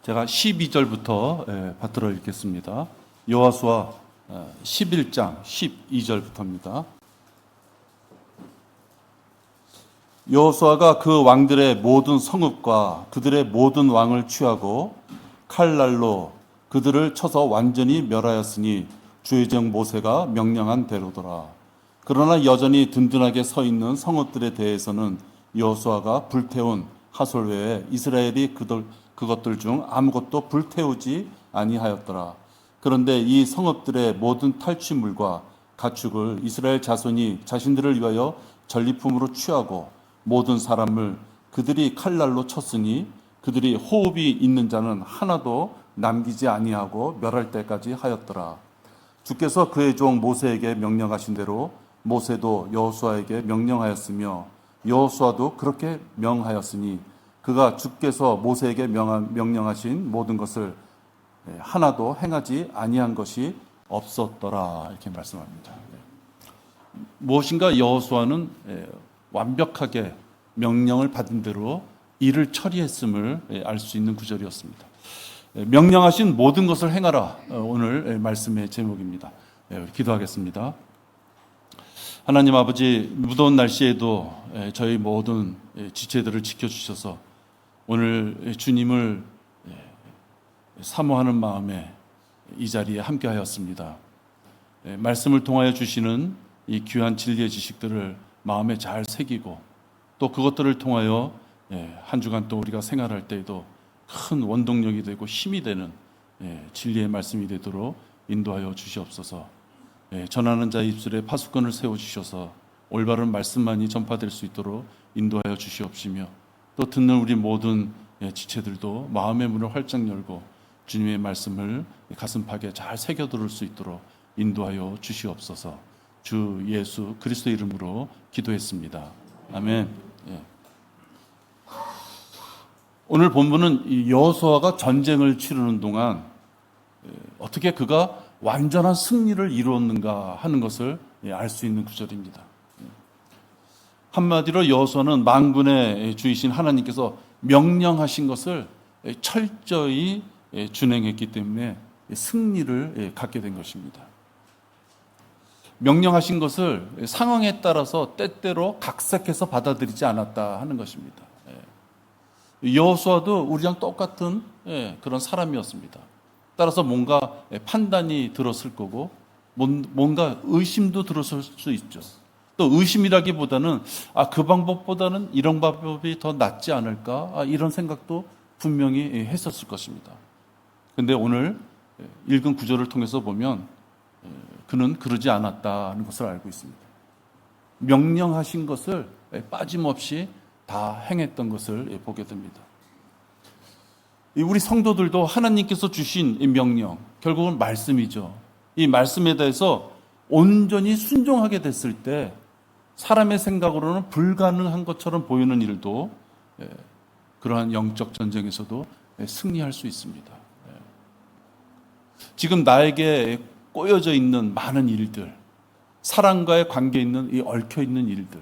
제가 12절부터 받들어 읽겠습니다. 여호수아 11장 12절부터입니다. 여호수아가 그 왕들의 모든 성읍과 그들의 모든 왕을 취하고 칼날로 그들을 쳐서 완전히 멸하였으니 주의 종 모세가 명령한 대로더라. 그러나 여전히 든든하게 서 있는 성읍들에 대해서는 여호수아가 불태운 하솔 외에 이스라엘이 그것들 중 아무것도 불태우지 아니하였더라. 그런데 이 성읍들의 모든 탈취물과 가축을 이스라엘 자손이 자신들을 위하여 전리품으로 취하고 모든 사람을 그들이 칼날로 쳤으니 그들이 호흡이 있는 자는 하나도 남기지 아니하고 멸할 때까지 하였더라. 주께서 그의 종 모세에게 명령하신 대로 모세도 여호수아에게 명령하였으며 여호수아도 그렇게 명하였으니 그가 주께서 모세에게 명령하신 모든 것을 하나도 행하지 아니한 것이 없었더라. 이렇게 말씀합니다. 무엇인가 여호수아는 완벽하게 명령을 받은 대로 일을 처리했음을 알 수 있는 구절이었습니다. 명령하신 모든 것을 행하라. 오늘 말씀의 제목입니다. 기도하겠습니다. 하나님 아버지, 무더운 날씨에도 저희 모든 지체들을 지켜주셔서 오늘 주님을 사모하는 마음에 이 자리에 함께하였습니다. 말씀을 통하여 주시는 이 귀한 진리의 지식들을 마음에 잘 새기고 또 그것들을 통하여 한 주간 또 우리가 생활할 때에도 큰 원동력이 되고 힘이 되는 진리의 말씀이 되도록 인도하여 주시옵소서. 전하는 자의 입술에 파수꾼을 세워주셔서 올바른 말씀만이 전파될 수 있도록 인도하여 주시옵시며 또 듣는 우리 모든 지체들도 마음의 문을 활짝 열고 주님의 말씀을 가슴팍에 잘 새겨들을 수 있도록 인도하여 주시옵소서. 주 예수 그리스도 이름으로 기도했습니다. 아멘. 오늘 본문은 여호수아가 전쟁을 치르는 동안 어떻게 그가 완전한 승리를 이루었는가 하는 것을 알 수 있는 구절입니다. 한마디로 여호수아는 만군의 주이신 하나님께서 명령하신 것을 철저히 준행했기 때문에 승리를 갖게 된 것입니다. 명령하신 것을 상황에 따라서 때때로 각색해서 받아들이지 않았다 하는 것입니다. 여호수아도 우리랑 똑같은 그런 사람이었습니다. 따라서 뭔가 판단이 들었을 거고 뭔가 의심도 들었을 수 있죠. 또 의심이라기보다는 그 방법보다는 이런 방법이 더 낫지 않을까 이런 생각도 분명히 했었을 것입니다. 그런데 오늘 읽은 구절을 통해서 보면 그는 그러지 않았다는 것을 알고 있습니다. 명령하신 것을 빠짐없이 다 행했던 것을 보게 됩니다. 우리 성도들도 하나님께서 주신 이 명령, 결국은 말씀이죠. 이 말씀에 대해서 온전히 순종하게 됐을 때 사람의 생각으로는 불가능한 것처럼 보이는 일도 그러한 영적 전쟁에서도 승리할 수 있습니다. 지금 나에게 꼬여져 있는 많은 일들, 사람과의 관계에 있는 이 얽혀 있는 일들,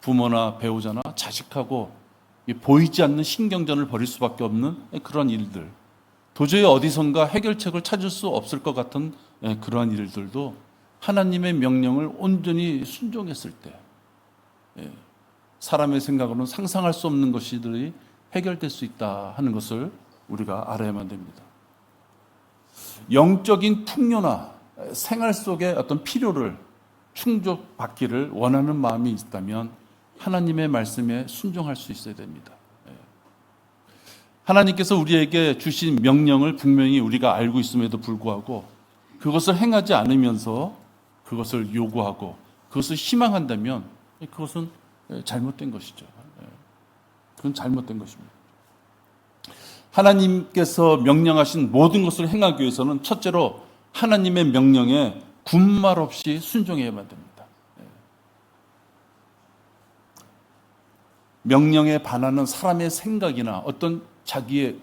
부모나 배우자나 자식하고 보이지 않는 신경전을 벌일 수밖에 없는 그런 일들, 도저히 어디선가 해결책을 찾을 수 없을 것 같은 그러한 일들도 하나님의 명령을 온전히 순종했을 때 사람의 생각으로는 상상할 수 없는 것들이 해결될 수 있다 하는 것을 우리가 알아야만 됩니다. 영적인 풍요나 생활 속의 어떤 필요를 충족받기를 원하는 마음이 있다면 하나님의 말씀에 순종할 수 있어야 됩니다. 하나님께서 우리에게 주신 명령을 분명히 우리가 알고 있음에도 불구하고 그것을 행하지 않으면서 그것을 요구하고 그것을 희망한다면 그것은 잘못된 것이죠. 그건 잘못된 것입니다. 하나님께서 명령하신 모든 것을 행하기 위해서는 첫째로 하나님의 명령에 군말 없이 순종해야만 됩니다. 명령에 반하는 사람의 생각이나 어떤 자기의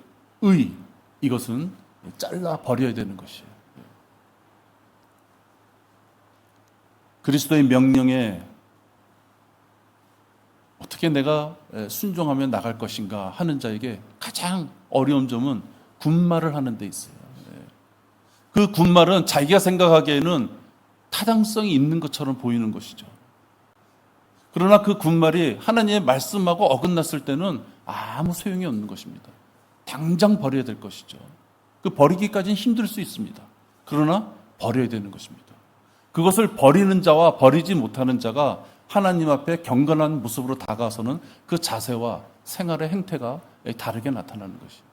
이것은 잘라 버려야 되는 것이에요. 그리스도의 명령에 어떻게 내가 순종하며 나갈 것인가 하는 자에게 가장 어려운 점은 군말을 하는 데 있어요. 그 군말은 자기가 생각하기에는 타당성이 있는 것처럼 보이는 것이죠. 그러나 그 군말이 하나님의 말씀하고 어긋났을 때는 아무 소용이 없는 것입니다. 당장 버려야 될 것이죠. 그 버리기까지는 힘들 수 있습니다. 그러나 버려야 되는 것입니다. 그것을 버리는 자와 버리지 못하는 자가 하나님 앞에 경건한 모습으로 다가서는 그 자세와 생활의 행태가 다르게 나타나는 것이죠.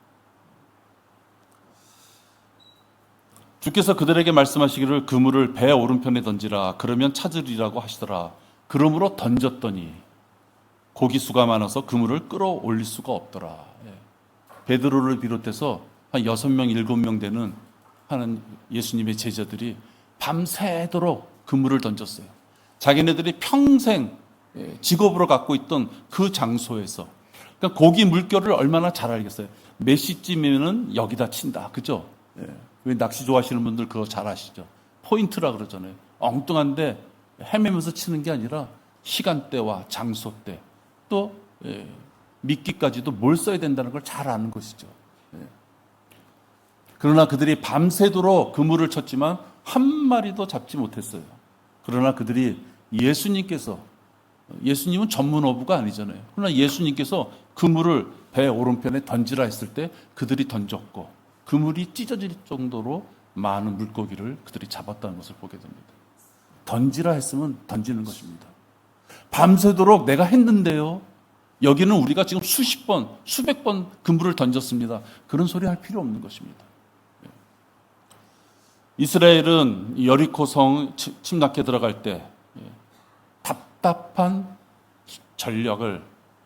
주께서 그들에게 말씀하시기를 그물을 배 오른편에 던지라 그러면 찾으리라고 하시더라. 그러므로 던졌더니 고기수가 많아서 그물을 끌어올릴 수가 없더라. 베드로를 비롯해서 한 6명, 7명 되는 하는 예수님의 제자들이 밤새도록 그물을 던졌어요. 자기네들이 평생 직업으로 갖고 있던 그 장소에서, 그러니까 고기 물결을 얼마나 잘 알겠어요. 몇 시쯤이면은 여기다 친다. 그죠? 왜 낚시 좋아하시는 분들 그거 잘 아시죠? 포인트라 그러잖아요. 엉뚱한데 헤매면서 치는 게 아니라 시간대와 장소대, 또 미끼까지도 뭘 써야 된다는 걸 잘 아는 것이죠. 그러나 그들이 밤새도록 그물을 쳤지만 한 마리도 잡지 못했어요. 그러나 그들이 예수님은 전문 어부가 아니잖아요. 그러나 예수님께서 그물을 배 오른편에 던지라 했을 때 그들이 던졌고 그물이 찢어질 정도로 많은 물고기를 그들이 잡았다는 것을 보게 됩니다. 던지라 했으면 던지는 것입니다. 밤새도록 내가 했는데요. 여기는 우리가 지금 수십 번, 수백 번 그물을 던졌습니다. 그런 소리 할 필요 없는 것입니다. 이스라엘은 여리코 성 침략해 들어갈 때 답답한 전략을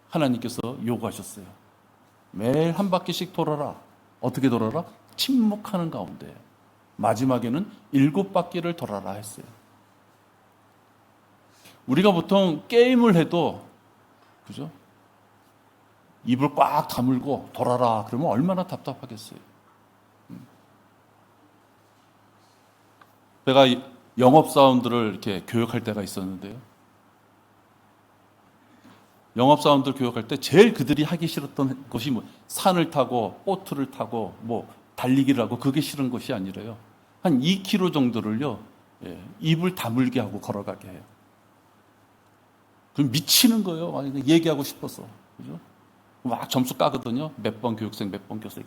하나님께서 요구하셨어요. 매일 한 바퀴씩 돌아라. 어떻게 돌아라? 침묵하는 가운데. 마지막에는 7바퀴를 돌아라 했어요. 우리가 보통 게임을 해도, 그죠? 입을 꽉 다물고 돌아라 그러면 얼마나 답답하겠어요. 제가 영업사원들을 이렇게 교육할 때가 있었는데요. 영업사원들 교육할 때 제일 그들이 하기 싫었던 것이 산을 타고 보트를 타고 달리기를 하고 그게 싫은 것이 아니라요. 한 2km 정도를요, 입을 다물게 하고 걸어가게 해요. 그럼 미치는 거예요. 얘기하고 싶어서. 그죠? 막 점수 까거든요. 몇 번 교육생, 몇 번 교생.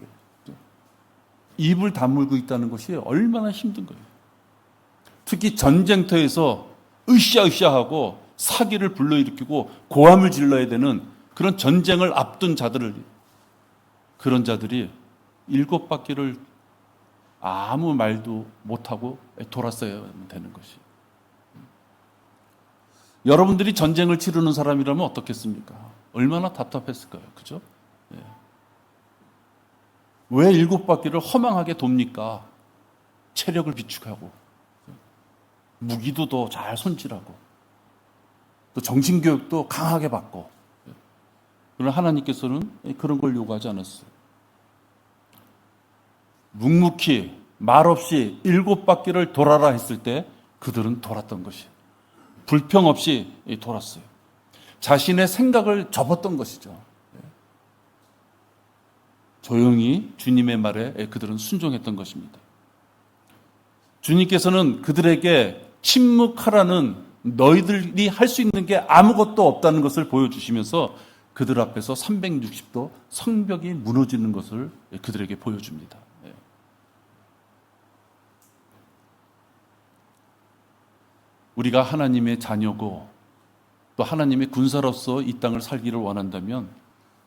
입을 다물고 있다는 것이 얼마나 힘든 거예요. 특히 전쟁터에서 으쌰으쌰하고 사기를 불러일으키고 고함을 질러야 되는 그런 전쟁을 앞둔 그런 자들이 7바퀴를 아무 말도 못하고 돌았어야 되는 것이. 여러분들이 전쟁을 치르는 사람이라면 어떻겠습니까? 얼마나 답답했을까요? 그죠? 왜 7바퀴를 허망하게 돕니까? 체력을 비축하고 무기도 더 잘 손질하고 또 정신교육도 강하게 받고. 그러나 하나님께서는 그런 걸 요구하지 않았어요. 묵묵히 말없이 7바퀴를 돌아라 했을 때 그들은 돌았던 것이 불평 없이 돌았어요. 자신의 생각을 접었던 것이죠. 조용히 주님의 말에 그들은 순종했던 것입니다. 주님께서는 그들에게 침묵하라는, 너희들이 할 수 있는 게 아무것도 없다는 것을 보여주시면서 그들 앞에서 360도 성벽이 무너지는 것을 그들에게 보여줍니다. 우리가 하나님의 자녀고 또 하나님의 군사로서 이 땅을 살기를 원한다면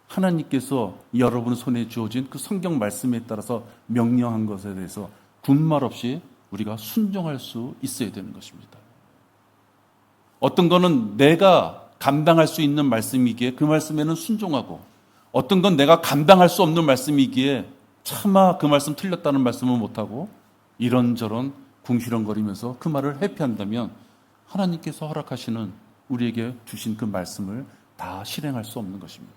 하나님께서 여러분 손에 주어진 그 성경 말씀에 따라서 명령한 것에 대해서 군말 없이 우리가 순종할 수 있어야 되는 것입니다. 어떤 거는 내가 감당할 수 있는 말씀이기에 그 말씀에는 순종하고, 어떤 건 내가 감당할 수 없는 말씀이기에 차마 그 말씀 틀렸다는 말씀은 못하고 이런저런 궁시렁거리면서 그 말을 회피한다면 하나님께서 허락하시는 우리에게 주신 그 말씀을 다 실행할 수 없는 것입니다.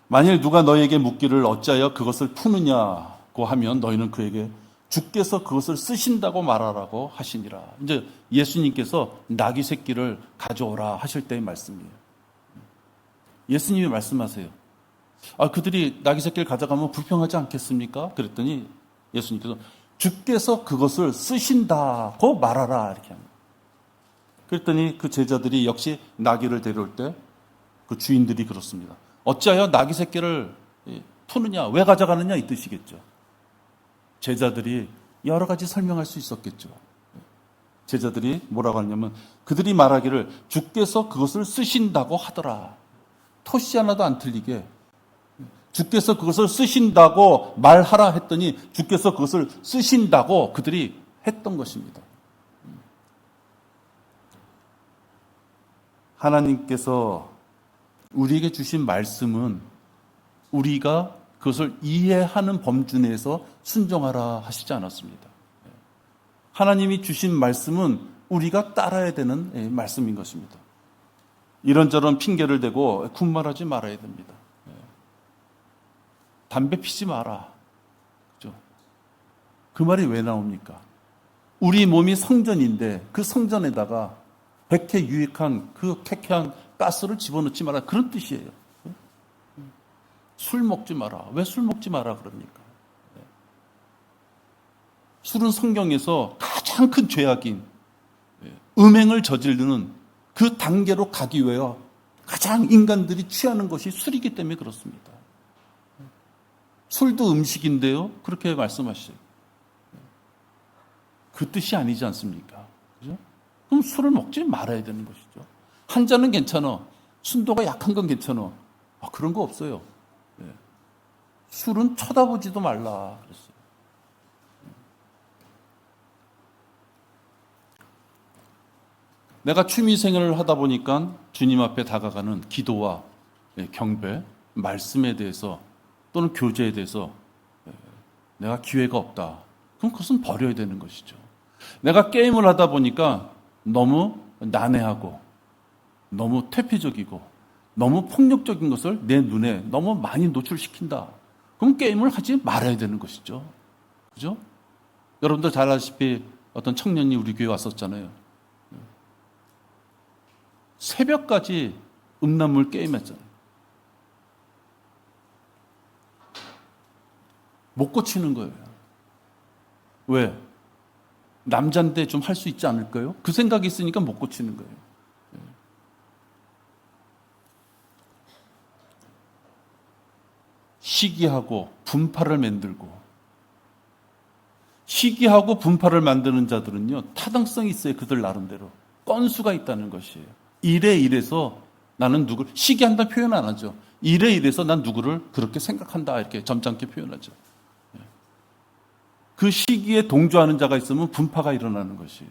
만일 누가 너에게 묻기를 어찌하여 그것을 푸느냐고 하면 너희는 그에게 주께서 그것을 쓰신다고 말하라고 하시니라. 이제 예수님께서 나귀 새끼를 가져오라 하실 때의 말씀이에요. 예수님이 말씀하세요. 그들이 나귀 새끼를 가져가면 불평하지 않겠습니까? 그랬더니 예수님께서 주께서 그것을 쓰신다고 말하라 이렇게 합니다. 그랬더니 그 제자들이 역시 나귀를 데려올 때 그 주인들이 그렇습니다. 어찌하여 나귀 새끼를 푸느냐, 왜 가져가느냐 이 뜻이겠죠. 제자들이 여러 가지 설명할 수 있었겠죠. 제자들이 뭐라고 하냐면 그들이 말하기를 주께서 그것을 쓰신다고 하더라. 토시 하나도 안 틀리게 주께서 그것을 쓰신다고 말하라 했더니 주께서 그것을 쓰신다고 그들이 했던 것입니다. 하나님께서 우리에게 주신 말씀은 우리가 그것을 이해하는 범주 내에서 순종하라 하시지 않았습니다. 하나님이 주신 말씀은 우리가 따라야 되는 말씀인 것입니다. 이런저런 핑계를 대고 군말하지 말아야 됩니다. 담배 피지 마라. 그죠? 그 말이 왜 나옵니까? 우리 몸이 성전인데 그 성전에다가 백해 유익한 그 쾌쾌한 가스를 집어넣지 마라. 그런 뜻이에요. 술 먹지 마라. 왜 술 먹지 마라 그럽니까? 술은 성경에서 가장 큰 죄악인 음행을 저지르는 그 단계로 가기 위하여 가장 인간들이 취하는 것이 술이기 때문에 그렇습니다. 술도 음식인데요. 그렇게 말씀하시죠. 그 뜻이 아니지 않습니까? 그죠? 그럼 술을 먹지 말아야 되는 것이죠. 한 잔은 괜찮아. 순도가 약한 건 괜찮아. 그런 거 없어요. 술은 쳐다보지도 말라 그랬어요. 내가 취미생활을 하다 보니까 주님 앞에 다가가는 기도와 경배, 말씀에 대해서 또는 교제에 대해서 내가 기회가 없다. 그럼 그것은 버려야 되는 것이죠. 내가 게임을 하다 보니까 너무 난해하고 너무 퇴폐적이고 너무 폭력적인 것을 내 눈에 너무 많이 노출시킨다. 그럼 게임을 하지 말아야 되는 것이죠. 그죠? 여러분들 잘 아시다시피 어떤 청년이 우리 교회 왔었잖아요. 새벽까지 음란물 게임했잖아요. 못 고치는 거예요. 왜? 남잔데 좀 할 수 있지 않을까요? 그 생각이 있으니까 못 고치는 거예요. 시기하고 분파를 만들고, 시기하고 분파를 만드는 자들은요, 타당성이 있어요. 그들 나름대로. 건수가 있다는 것이에요. 이래 이래서 나는 누구를, 시기한다 표현 안 하죠. 이래 이래서 난 누구를 그렇게 생각한다. 이렇게 점잖게 표현하죠. 그 시기에 동조하는 자가 있으면 분파가 일어나는 것이에요.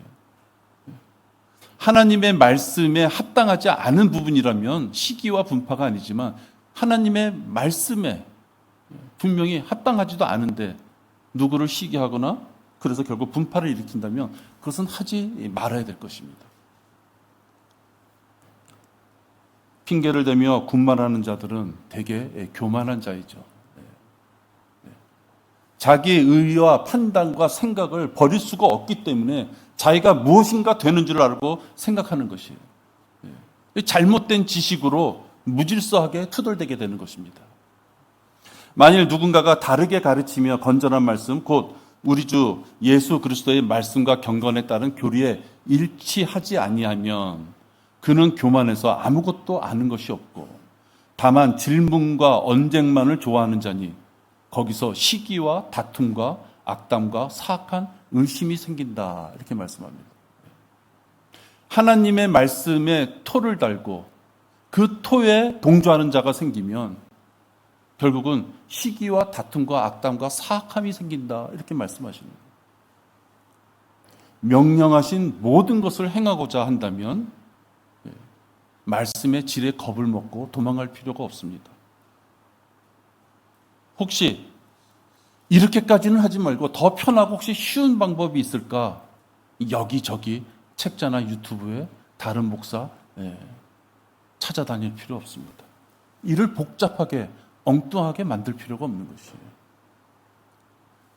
하나님의 말씀에 합당하지 않은 부분이라면 시기와 분파가 아니지만 하나님의 말씀에 분명히 합당하지도 않은데 누구를 시기하거나 그래서 결국 분파를 일으킨다면 그것은 하지 말아야 될 것입니다. 핑계를 대며 군말하는 자들은 되게 교만한 자이죠. 자기의 의와 판단과 생각을 버릴 수가 없기 때문에 자기가 무엇인가 되는 줄 알고 생각하는 것이에요. 잘못된 지식으로 무질서하게 투덜대게 되는 것입니다. 만일 누군가가 다르게 가르치며 건전한 말씀, 곧 우리 주 예수 그리스도의 말씀과 경건에 따른 교리에 일치하지 아니하면 그는 교만해서 아무것도 아는 것이 없고 다만 질문과 언쟁만을 좋아하는 자니 거기서 시기와 다툼과 악담과 사악한 의심이 생긴다. 이렇게 말씀합니다. 하나님의 말씀에 토를 달고 그 토에 동조하는 자가 생기면 결국은 시기와 다툼과 악담과 사악함이 생긴다. 이렇게 말씀하십니다. 명령하신 모든 것을 행하고자 한다면 말씀의 질에 겁을 먹고 도망갈 필요가 없습니다. 혹시 이렇게까지는 하지 말고 더 편하고 혹시 쉬운 방법이 있을까? 여기저기 책자나 유튜브에 다른 목사 찾아다닐 필요 없습니다. 일을 복잡하게 엉뚱하게 만들 필요가 없는 것이에요.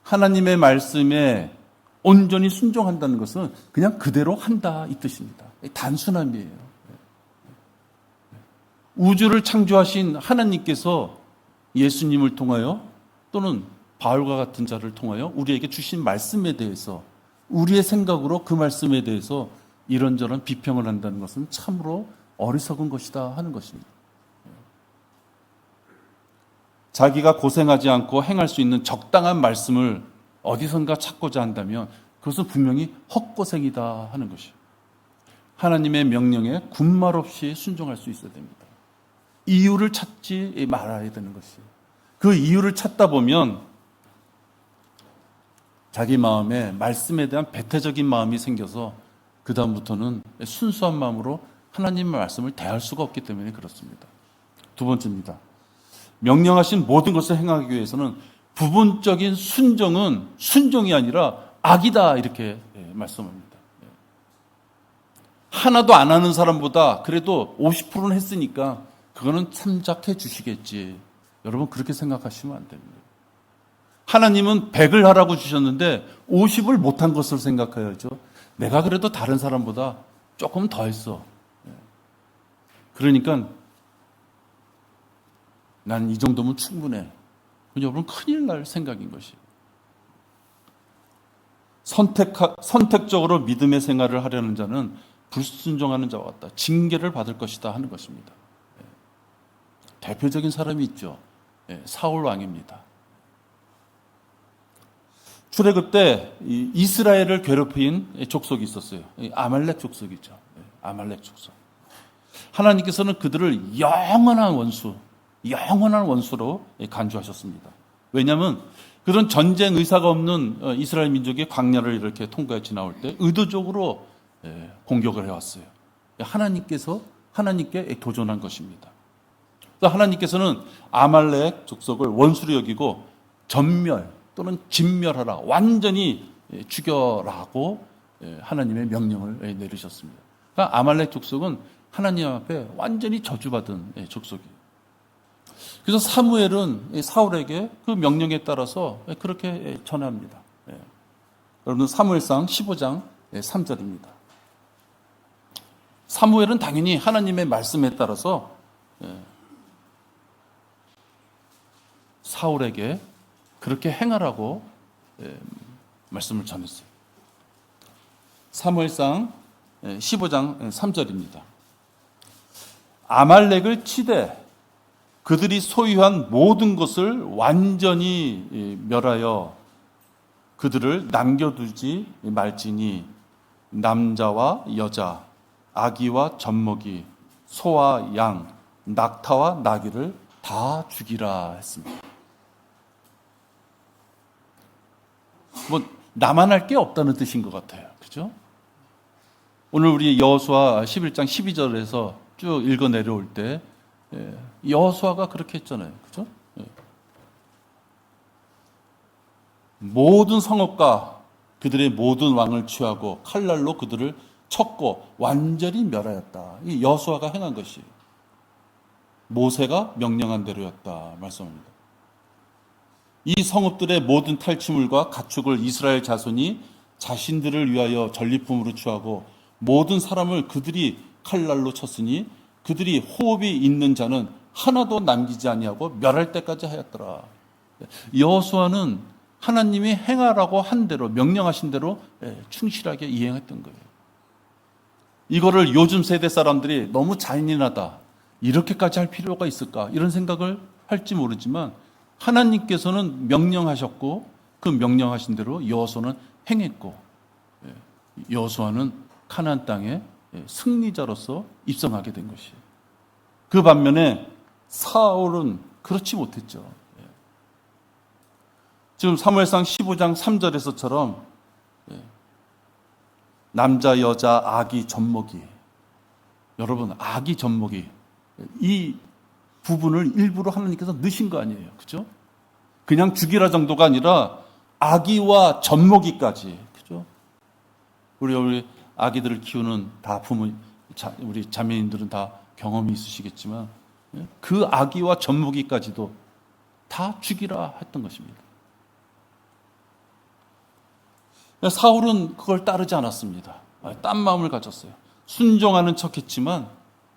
하나님의 말씀에 온전히 순종한다는 것은 그냥 그대로 한다 이 뜻입니다. 단순함이에요. 우주를 창조하신 하나님께서 예수님을 통하여 또는 바울과 같은 자를 통하여 우리에게 주신 말씀에 대해서 우리의 생각으로 그 말씀에 대해서 이런저런 비평을 한다는 것은 참으로 어리석은 것이다 하는 것입니다. 자기가 고생하지 않고 행할 수 있는 적당한 말씀을 어디선가 찾고자 한다면 그것은 분명히 헛고생이다 하는 것이에요. 하나님의 명령에 군말 없이 순종할 수 있어야 됩니다. 이유를 찾지 말아야 되는 것이에요. 그 이유를 찾다 보면 자기 마음에 말씀에 대한 배타적인 마음이 생겨서 그 다음부터는 순수한 마음으로 하나님의 말씀을 대할 수가 없기 때문에 그렇습니다. 두 번째입니다. 명령하신 모든 것을 행하기 위해서는 부분적인 순종은 순종이 아니라 악이다 이렇게 말씀합니다. 하나도 안 하는 사람보다 그래도 50%는 했으니까 그거는 참작해 주시겠지. 여러분 그렇게 생각하시면 안 됩니다. 하나님은 100을 하라고 주셨는데 50을 못한 것을 생각해야죠. 내가 그래도 다른 사람보다 조금 더 했어. 그러니까 난 이 정도면 충분해. 여러분 큰일 날 생각인 것이에요. 선택적으로 믿음의 생활을 하려는 자는 불순종하는 자와 같다. 징계를 받을 것이다 하는 것입니다. 대표적인 사람이 있죠. 사울 왕입니다. 출애굽 때 이스라엘을 괴롭힌 족속이 있었어요. 아말렉 족속이죠. 아말렉 족속. 하나님께서는 그들을 영원한 원수로 간주하셨습니다. 왜냐하면 그런 전쟁 의사가 없는 이스라엘 민족이 광야를 이렇게 통과해 지나올 때 의도적으로 공격을 해왔어요. 하나님께 도전한 것입니다. 하나님께서는 아말렉 족속을 원수로 여기고 전멸 또는 진멸하라, 완전히 죽여라고 하나님의 명령을 내리셨습니다. 그러니까 아말렉 족속은 하나님 앞에 완전히 저주받은 족속이에요. 그래서 사무엘은 사울에게 그 명령에 따라서 그렇게 전합니다. 여러분 사무엘상 15장 3절입니다. 사무엘은 당연히 하나님의 말씀에 따라서 사울에게 그렇게 행하라고 말씀을 전했어요. 사무엘상 15장 3절입니다. 아말렉을 치되 그들이 소유한 모든 것을 완전히 멸하여 그들을 남겨두지 말지니 남자와 여자, 아기와 젖먹이, 소와 양, 낙타와 나귀를 다 죽이라 했습니다. 나만 할 게 없다는 뜻인 것 같아요. 그죠? 오늘 우리 여호수아 11장 12절에서 쭉 읽어 내려올 때 여호수아가 그렇게 했잖아요. 그죠? 모든 성읍과 그들의 모든 왕을 취하고 칼날로 그들을 쳤고 완전히 멸하였다. 이 여호수아가 행한 것이 모세가 명령한 대로였다 말씀합니다. 이 성읍들의 모든 탈취물과 가축을 이스라엘 자손이 자신들을 위하여 전리품으로 취하고 모든 사람을 그들이 칼날로 쳤으니 그들이 호흡이 있는 자는 하나도 남기지 아니하고 멸할 때까지 하였더라. 여호수아는 하나님이 행하라고 한 대로 명령하신 대로 충실하게 이행했던 거예요. 이거를 요즘 세대 사람들이 너무 잔인하다, 이렇게까지 할 필요가 있을까 이런 생각을 할지 모르지만 하나님께서는 명령하셨고 그 명령하신 대로 여호수아는 행했고 여호수아는 가나안 땅에 승리자로서 입성하게 된 것이에요. 그 반면에 사울은 그렇지 못했죠. 지금 사무엘상 15장 3절에서처럼 남자, 여자, 아기, 젖먹이, 여러분 아기, 젖먹이 이 부분을 일부러 하나님께서 넣으신 거 아니에요. 그죠? 그냥 죽이라 정도가 아니라 아기와 젖먹이까지. 그죠? 우리 아기들을 키우는 다 우리 자매님들은 다 경험이 있으시겠지만 그 아기와 젖먹이까지도 다 죽이라 했던 것입니다. 사울은 그걸 따르지 않았습니다. 딴 마음을 가졌어요. 순종하는 척했지만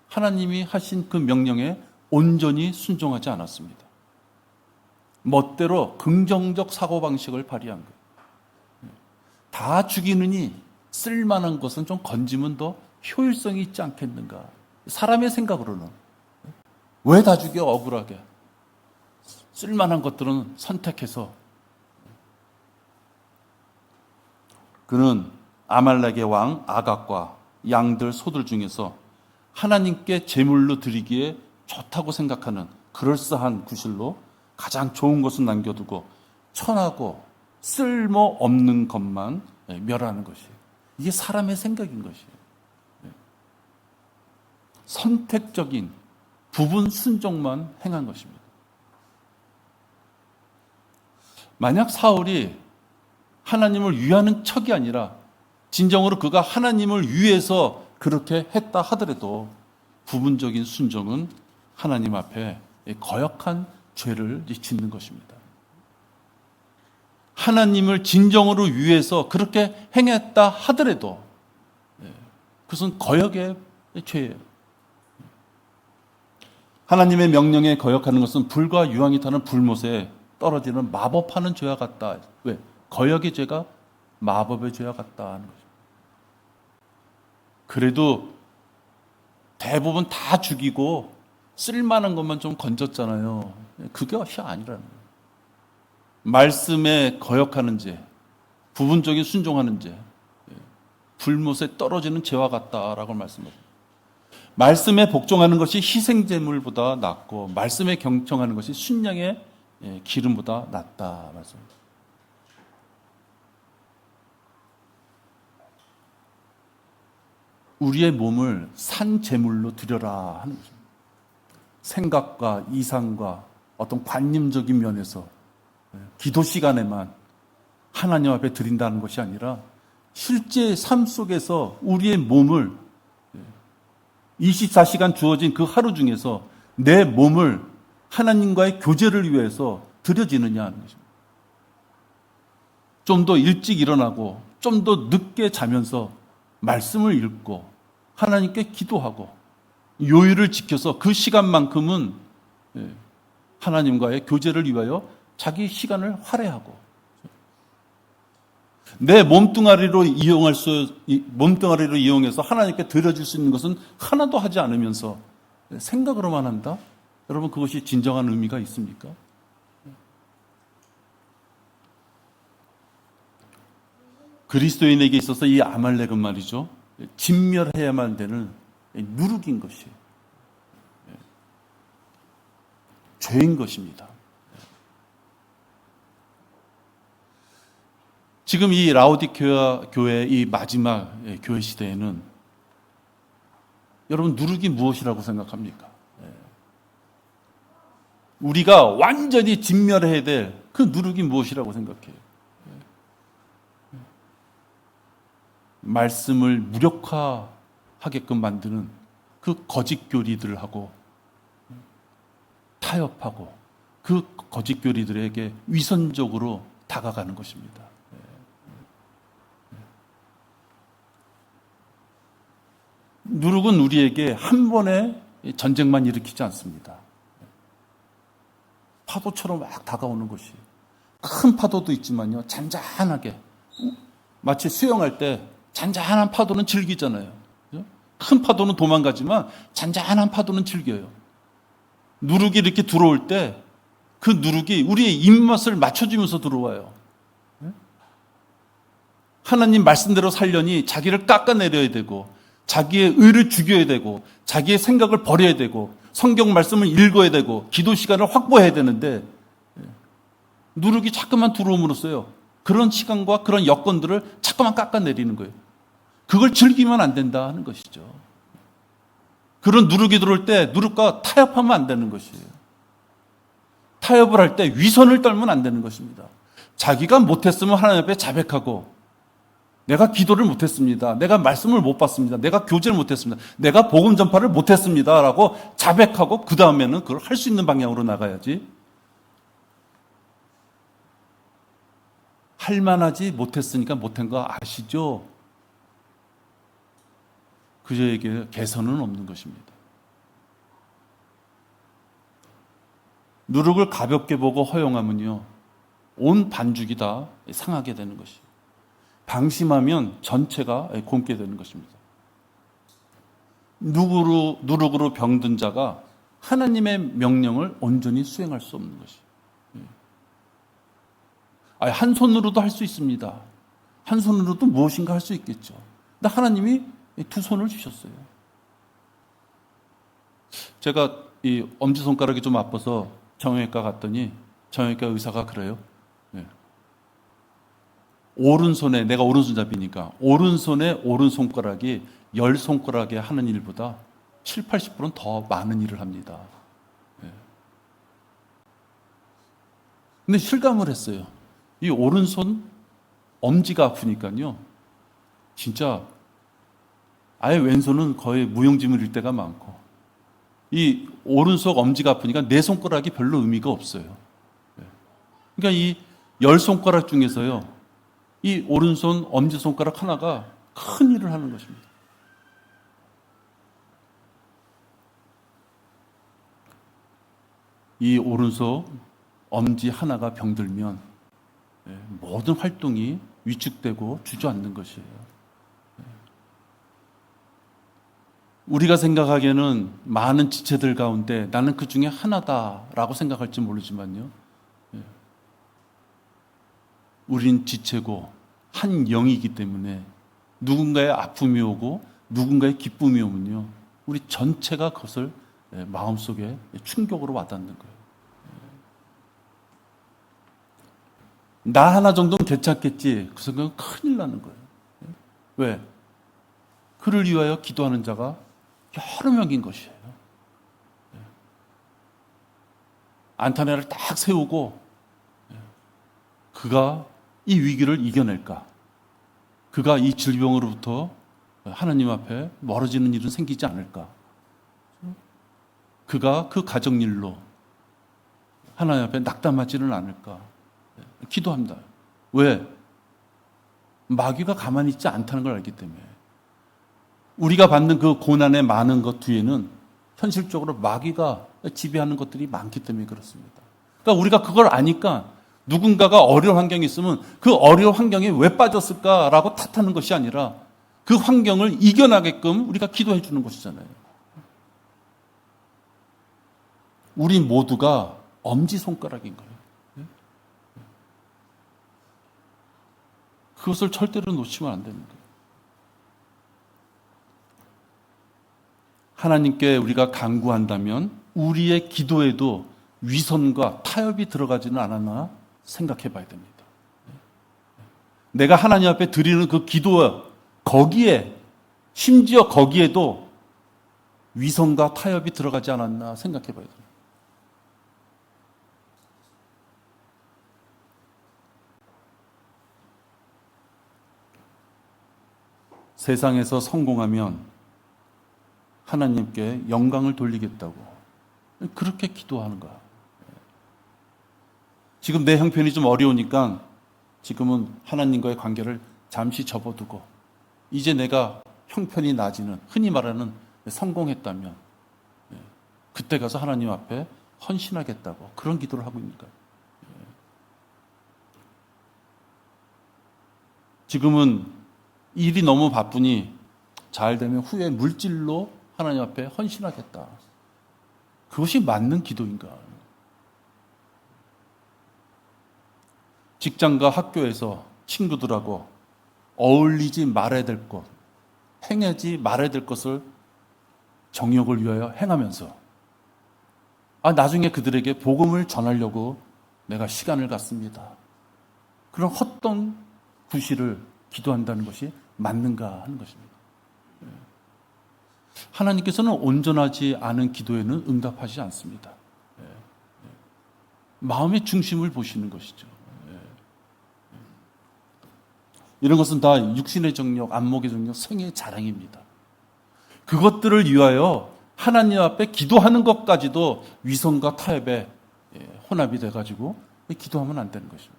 하나님이 하신 그 명령에 온전히 순종하지 않았습니다. 멋대로 긍정적 사고방식을 발휘한 거예요. 다 죽이느니 쓸만한 것은 좀 건지면 더 효율성이 있지 않겠는가. 사람의 생각으로는. 왜 다 죽여 억울하게. 쓸만한 것들은 선택해서. 그는 아말렉의 왕 아각과 양들 소들 중에서 하나님께 제물로 드리기에 좋다고 생각하는 그럴싸한 구실로 가장 좋은 것은 남겨두고 천하고 쓸모없는 것만 멸하는 것이에요. 이게 사람의 생각인 것이에요. 선택적인 부분 순종만 행한 것입니다. 만약 사울이 하나님을 위하는 척이 아니라 진정으로 그가 하나님을 위해서 그렇게 했다 하더라도 부분적인 순종은 하나님 앞에 거역한 죄를 짓는 것입니다. 하나님을 진정으로 위해서 그렇게 행했다 하더라도 그것은 거역의 죄예요. 하나님의 명령에 거역하는 것은 불과 유황이 타는 불못에 떨어지는 마법하는 죄와 같다. 왜? 거역의 죄가 마법의 죄와 같다 하는 거죠. 그래도 대부분 다 죽이고 쓸만한 것만 좀 건졌잖아요. 그것이 아니라는 거예요. 말씀에 거역하는 죄, 부분적인 순종하는 죄, 불못에 떨어지는 죄와 같다라고 말씀합니다. 말씀에 복종하는 것이 희생제물보다 낫고 말씀에 경청하는 것이 순양의 기름보다 낫다 말씀합니다. 우리의 몸을 산 제물로 드려라 하는 것입니다. 생각과 이상과 어떤 관념적인 면에서 기도 시간에만 하나님 앞에 드린다는 것이 아니라 실제 삶 속에서 우리의 몸을 24시간 주어진 그 하루 중에서 내 몸을 하나님과의 교제를 위해서 드려지느냐 하는 것입니다. 좀 더 일찍 일어나고 좀 더 늦게 자면서 말씀을 읽고 하나님께 기도하고 요일을 지켜서 그 시간만큼은 하나님과의 교제를 위하여 자기 시간을 할애하고 내 몸뚱아리로 이용해서 하나님께 드려줄 수 있는 것은 하나도 하지 않으면서 생각으로만 한다? 여러분 그것이 진정한 의미가 있습니까? 그리스도인에게 있어서 이 아말렉은 말이죠. 진멸해야만 되는 누룩인 것이에요. 죄인 것입니다. 지금 이 라오디게아 교회 이 마지막 교회 시대에는 여러분 누룩이 무엇이라고 생각합니까? 우리가 완전히 진멸해야 될 그 누룩이 무엇이라고 생각해요? 말씀을 무력화하게끔 만드는 그 거짓 교리들하고 타협하고 그 거짓 교리들에게 위선적으로 다가가는 것입니다. 누룩은 우리에게 한 번에 전쟁만 일으키지 않습니다. 파도처럼 막 다가오는 것이 큰 파도도 있지만요, 잔잔하게 마치 수영할 때 잔잔한 파도는 즐기잖아요. 큰 파도는 도망가지만 잔잔한 파도는 즐겨요. 누룩이 이렇게 들어올 때 그 누룩이 우리의 입맛을 맞춰주면서 들어와요. 하나님 말씀대로 살려니 자기를 깎아내려야 되고 자기의 의를 죽여야 되고 자기의 생각을 버려야 되고 성경 말씀을 읽어야 되고 기도 시간을 확보해야 되는데 누룩이 자꾸만 들어옴으로써요. 그런 시간과 그런 여건들을 자꾸만 깎아내리는 거예요. 그걸 즐기면 안 된다 하는 것이죠. 그런 누룩이 들어올 때 누룩과 타협하면 안 되는 것이에요. 타협을 할 때 위선을 떨면 안 되는 것입니다. 자기가 못했으면 하나님 앞에 자백하고 내가 기도를 못했습니다. 내가 말씀을 못 받습니다. 내가 교제를 못했습니다. 내가 복음 전파를 못했습니다. 라고 자백하고 그 다음에는 그걸 할 수 있는 방향으로 나가야지. 할만하지 못했으니까 못한 거 아시죠? 그저에게 개선은 없는 것입니다. 누룩을 가볍게 보고 허용하면요, 온 반죽이 다 상하게 되는 것이에요. 방심하면 전체가 곪게 되는 것입니다. 누룩으로 병든 자가 하나님의 명령을 온전히 수행할 수 없는 것이에요. 한 손으로도 할 수 있습니다. 한 손으로도 무엇인가 할 수 있겠죠. 근데 하나님이 두 손을 주셨어요. 제가 이 엄지손가락이 좀 아파서 정형외과 갔더니 정형외과 의사가 그래요. 오른손에, 내가 오른손잡이니까 오른손에 오른손가락이 10손가락에 하는 일보다 7, 80%는 더 많은 일을 합니다. 근데 실감을 했어요. 이 오른손 엄지가 아프니까요, 진짜 아예 왼손은 거의 무용지물일 때가 많고, 이 오른손 엄지가 아프니까 네 손가락이 별로 의미가 없어요. 그러니까 이 10손가락 중에서요, 이 오른손 엄지손가락 하나가 큰 일을 하는 것입니다. 이 오른손 엄지 하나가 병들면 모든 활동이 위축되고 주저앉는 것이에요. 우리가 생각하기에는 많은 지체들 가운데 나는 그 중에 하나다라고 생각할지 모르지만요, 우린 지체고 한 영이기 때문에 누군가의 아픔이 오고 누군가의 기쁨이 오면요, 우리 전체가 그것을 마음속에 충격으로 와닿는 거예요. 나 하나 정도는 괜찮겠지, 그 생각은 큰일 나는 거예요. 왜? 그를 위하여 기도하는 자가 여러 명인 것이에요. 안타네를 딱 세우고 그가 이 위기를 이겨낼까, 그가 이 질병으로부터 하나님 앞에 멀어지는 일은 생기지 않을까, 그가 그 가정일로 하나님 앞에 낙담하지는 않을까 기도합니다. 왜? 마귀가 가만히 있지 않다는 걸 알기 때문에. 우리가 받는 그 고난의 많은 것 뒤에는 현실적으로 마귀가 지배하는 것들이 많기 때문에 그렇습니다. 그러니까 우리가 그걸 아니까 누군가가 어려운 환경이 있으면 그 어려운 환경에 왜 빠졌을까라고 탓하는 것이 아니라 그 환경을 이겨나게끔 우리가 기도해 주는 것이잖아요. 우리 모두가 엄지손가락인 거예요. 그것을 절대로 놓치면 안 되는 거예요. 하나님께 우리가 간구한다면 우리의 기도에도 위선과 타협이 들어가지는 않았나 생각해 봐야 됩니다. 내가 하나님 앞에 드리는 그 기도, 거기에, 심지어 거기에도 위선과 타협이 들어가지 않았나 생각해 봐야 됩니다. 세상에서 성공하면 하나님께 영광을 돌리겠다고 그렇게 기도하는 거야. 지금 내 형편이 좀 어려우니까 지금은 하나님과의 관계를 잠시 접어두고 이제 내가 형편이 나아지는, 흔히 말하는 성공했다면 그때 가서 하나님 앞에 헌신하겠다고 그런 기도를 하고 있는 거야. 지금은 일이 너무 바쁘니 잘 되면 후에 물질로 하나님 앞에 헌신하겠다. 그것이 맞는 기도인가? 직장과 학교에서 친구들하고 어울리지 말아야 될 것, 행하지 말아야 될 것을 정욕을 위하여 행하면서 나중에 그들에게 복음을 전하려고 내가 시간을 갖습니다. 그런 헛된 구실을 기도한다는 것이 맞는가 하는 것입니다. 하나님께서는 온전하지 않은 기도에는 응답하지 않습니다. 마음의 중심을 보시는 것이죠. 이런 것은 다 육신의 정욕, 안목의 정욕, 생의 자랑입니다. 그것들을 위하여 하나님 앞에 기도하는 것까지도 위선과 타협에 혼합이 돼가지고 기도하면 안 되는 것입니다.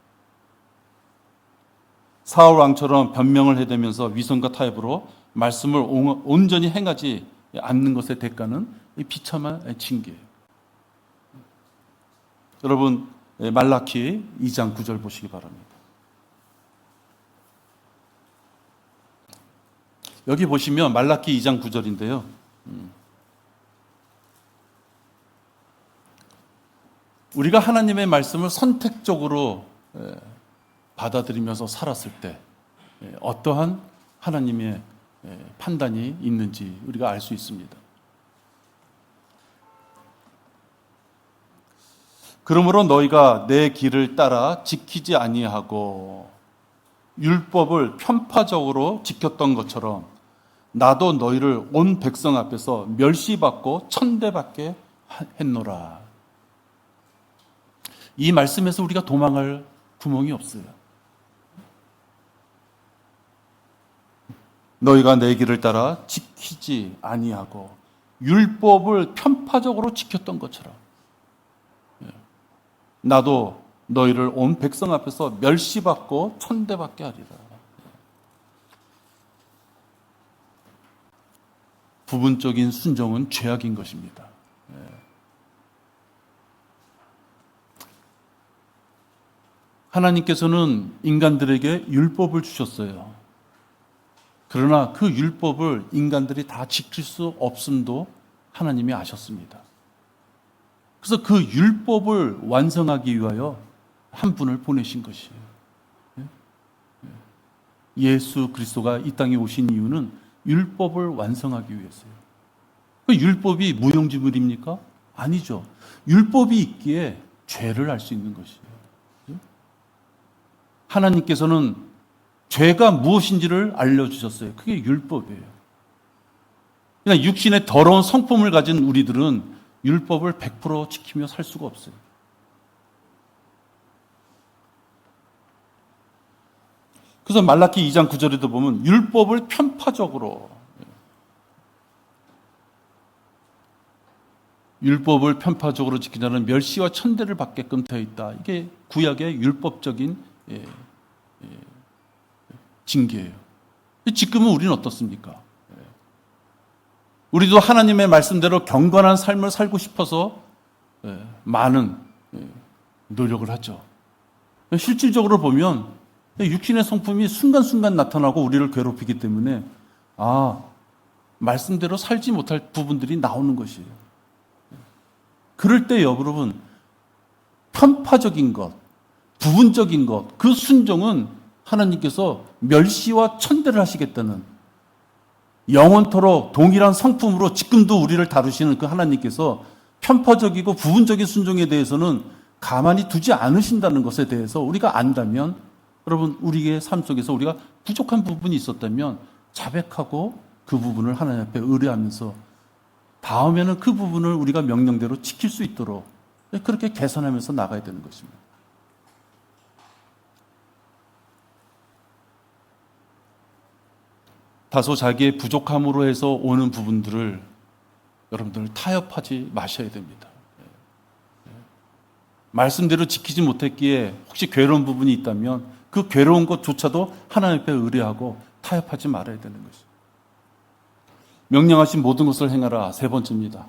사울 왕처럼 변명을 해대면서 위선과 타협으로 말씀을 온전히 행하지 않는 것의 대가는 이 비참한 징계예요. 여러분, 말라키 2장 9절 보시기 바랍니다. 여기 보시면 말라키 2장 9절인데요. 우리가 하나님의 말씀을 선택적으로 받아들이면서 살았을 때 어떠한 하나님의 판단이 있는지 우리가 알 수 있습니다. 그러므로 너희가 내 길을 따라 지키지 아니하고 율법을 편파적으로 지켰던 것처럼 나도 너희를 온 백성 앞에서 멸시받고 천대받게 했노라. 이 말씀에서 우리가 도망할 구멍이 없어요. 너희가 내 길을 따라 지키지 아니하고 율법을 편파적으로 지켰던 것처럼 나도 너희를 온 백성 앞에서 멸시받고 천대받게 하리라. 부분적인 순종은 죄악인 것입니다. 하나님께서는 인간들에게 율법을 주셨어요. 그러나 그 율법을 인간들이 다 지킬 수 없음도 하나님이 아셨습니다. 그래서 그 율법을 완성하기 위하여 한 분을 보내신 것이에요. 예수 그리스도가 이 땅에 오신 이유는 율법을 완성하기 위해서요. 그 율법이 무용지물입니까? 아니죠. 율법이 있기에 죄를 알 수 있는 것이에요. 하나님께서는 죄가 무엇인지를 알려주셨어요. 그게 율법이에요. 그러니까 육신의 더러운 성품을 가진 우리들은 율법을 100% 지키며 살 수가 없어요. 그래서 말라키 2장 9절에도 보면 율법을 편파적으로 지키자는 멸시와 천대를 받게끔 되어 있다. 이게 구약의 율법적인 징계예요. 지금은 우리는 어떻습니까? 우리도 하나님의 말씀대로 경건한 삶을 살고 싶어서 많은 노력을 하죠. 실질적으로 보면 육신의 성품이 순간순간 나타나고 우리를 괴롭히기 때문에 말씀대로 살지 못할 부분들이 나오는 것이에요. 그럴 때 여러분, 편파적인 것, 부분적인 것, 그 순종은 하나님께서 멸시와 천대를 하시겠다는, 영원토록 동일한 성품으로 지금도 우리를 다루시는 그 하나님께서 편파적이고 부분적인 순종에 대해서는 가만히 두지 않으신다는 것에 대해서 우리가 안다면, 여러분, 우리의 삶 속에서 우리가 부족한 부분이 있었다면 자백하고 그 부분을 하나님 앞에 의뢰하면서 다음에는 그 부분을 우리가 명령대로 지킬 수 있도록 그렇게 개선하면서 나가야 되는 것입니다. 다소 자기의 부족함으로 해서 오는 부분들을 여러분들 타협하지 마셔야 됩니다. 말씀대로 지키지 못했기에 혹시 괴로운 부분이 있다면 그 괴로운 것조차도 하나님 앞에 의뢰하고 타협하지 말아야 되는 것이죠. 명령하신 모든 것을 행하라. 세 번째입니다.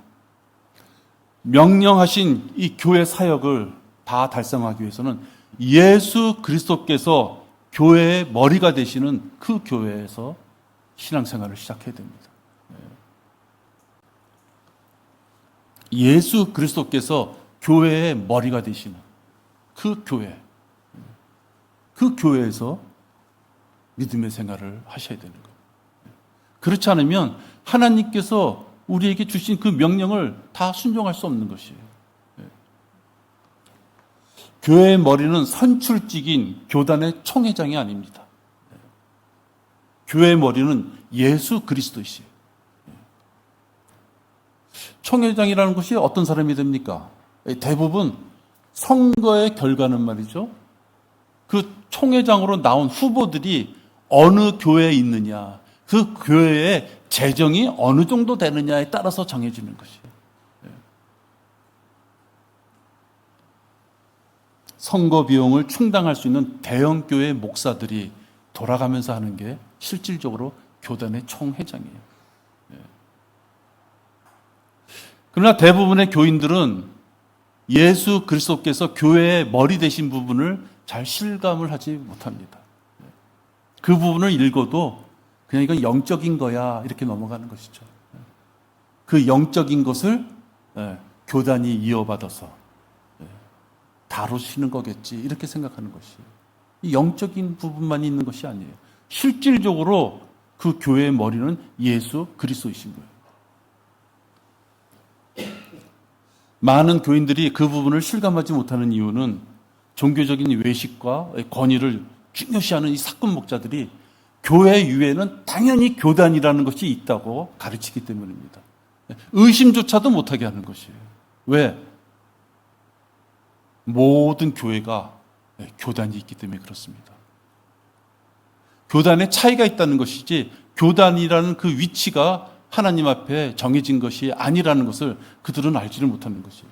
명령하신 이 교회 사역을 다 달성하기 위해서는 예수 그리스도께서 교회의 머리가 되시는 그 교회에서 신앙생활을 시작해야 됩니다. 예수 그리스도께서 교회의 머리가 되시는 그 교회에서 믿음의 생활을 하셔야 되는 거예요. 그렇지 않으면 하나님께서 우리에게 주신 그 명령을 다 순종할 수 없는 것이에요. 교회의 머리는 선출직인 교단의 총회장이 아닙니다. 교회의 머리는 예수 그리스도이시에요. 총회장이라는 것이 어떤 사람이 됩니까? 대부분 선거의 결과는 말이죠. 그 총회장으로 나온 후보들이 어느 교회에 있느냐, 그 교회의 재정이 어느 정도 되느냐에 따라서 정해지는 것이에요. 선거 비용을 충당할 수 있는 대형 교회 목사들이 돌아가면서 하는 게 실질적으로 교단의 총회장이에요. 그러나 대부분의 교인들은 예수 그리스도께서 교회의 머리 되신 부분을 잘 실감을 하지 못합니다. 그 부분을 읽어도 그냥 이건 영적인 거야 이렇게 넘어가는 것이죠. 그 영적인 것을 교단이 이어받아서 다루시는 거겠지 이렇게 생각하는 것이에요. 이 영적인 부분만 있는 것이 아니에요. 실질적으로 그 교회의 머리는 예수 그리스도이신 거예요. 많은 교인들이 그 부분을 실감하지 못하는 이유는 종교적인 외식과 권위를 중요시하는 이 사건 목자들이 교회 위에는 당연히 교단이라는 것이 있다고 가르치기 때문입니다. 의심조차도 못하게 하는 것이에요. 왜? 모든 교회가 교단이 있기 때문에 그렇습니다. 교단에 차이가 있다는 것이지 교단이라는 그 위치가 하나님 앞에 정해진 것이 아니라는 것을 그들은 알지를 못하는 것이에요.